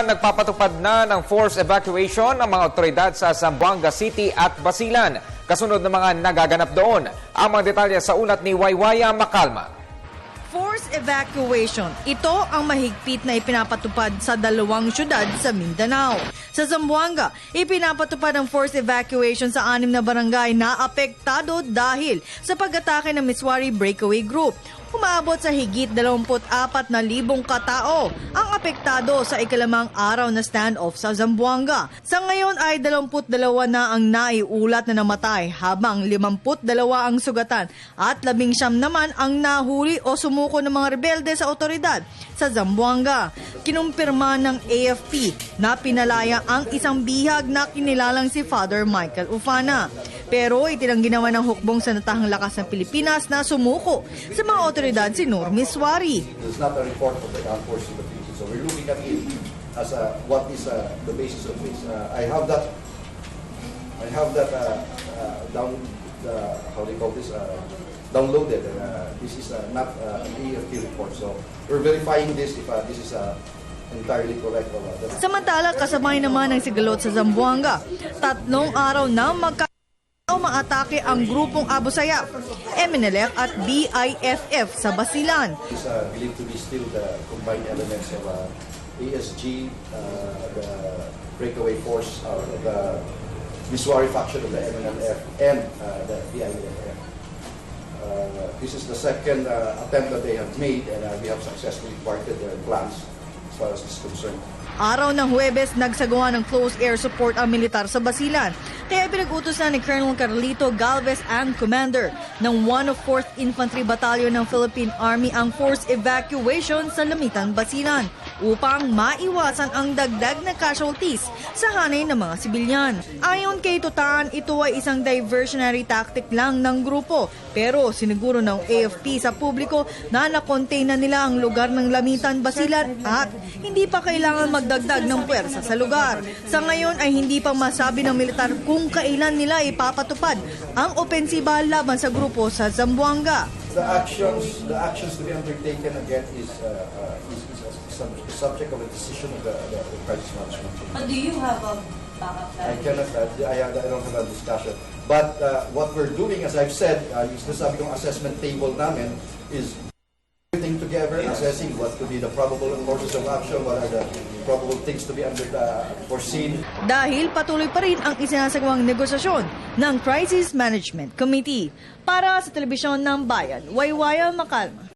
Nagpapatupad na ng forced evacuation ng mga otoridad sa Zamboanga City at Basilan, kasunod ng mga nagaganap doon. Ang mga detalye sa ulat ni Waywaya Macalma. Forced evacuation. Ito ang mahigpit na ipinapatupad sa dalawang syudad sa Mindanao. Sa Zamboanga, ipinapatupad ang forced evacuation sa 6 na barangay na apektado dahil sa pag-atake ng Miswari Breakaway Group. Umaabot sa higit 24,000 katao ang apektado sa ikalimang araw na standoff sa Zamboanga. Sa ngayon ay 22 na ang naiulat na namatay habang 52 ang sugatan at 19 naman ang nahuli o sumuko ng mga rebelde sa otoridad sa Zamboanga. Kinumpirma ng AFP na pinalaya ang isang bihag na kinilalang si Father Michael Ufana. Pero itinanggi naman ng hukbong sa Natahang Lakas ng Pilipinas na sumuko sa mga otoridad si Nur Miswari. It's not a report of the armed forces of the Philippines, so we're looking at it as what is the basis of this. I have that down, how do you call this, downloaded. This is not an AFP report, so we're verifying this if this is entirely correct or not. Samantala, kasabay naman ng sigalot sa Zamboanga. 3 araw na umaatake ang grupong Abu Sayyaf, MNLF at BIFF sa Basilan. It's believed to be still the combined elements of ASG, the breakaway force, the Miswari faction of the MNLF, and the BIFF. This is the second attempt that they have made, and we have successfully thwarted their plans as far as this is concerned. Araw ng Huwebes, nagsagawa ng close air support ang militar sa Basilan. Kaya pinag-utos na ni Colonel Carlito Galvez ang commander ng 104th Infantry Battalion ng Philippine Army ang forced evacuation sa Lamitan, Basilan upang maiwasan ang dagdag na casualties sa hanay ng mga sibilyan. Ayon kay Tutaan, ito ay isang diversionary tactic lang ng grupo, pero siniguro ng AFP sa publiko na nakontain na nila ang lugar ng Lamitan, Basilan at hindi pa kailangan magdagdag ng puwersa sa lugar. Sa ngayon ay hindi pa masabi ng militar kung kailan nila ipapatupad ang opensiba laban sa grupo sa Zamboanga. The actions to be undertaken again is subject of a decision of the crisis management. But do you have a backup plan? I don't have a discussion. But what we're doing, as I've said, is the sabi kong assessment table namin is everything together, assessing what could be the probable courses of action, what are the probable things to be foreseen. Dahil patuloy pa rin ang isinasagawang negosasyon ng Crisis Management Committee. Para sa Telebisyon ng Bayan, Waywaya Macalma.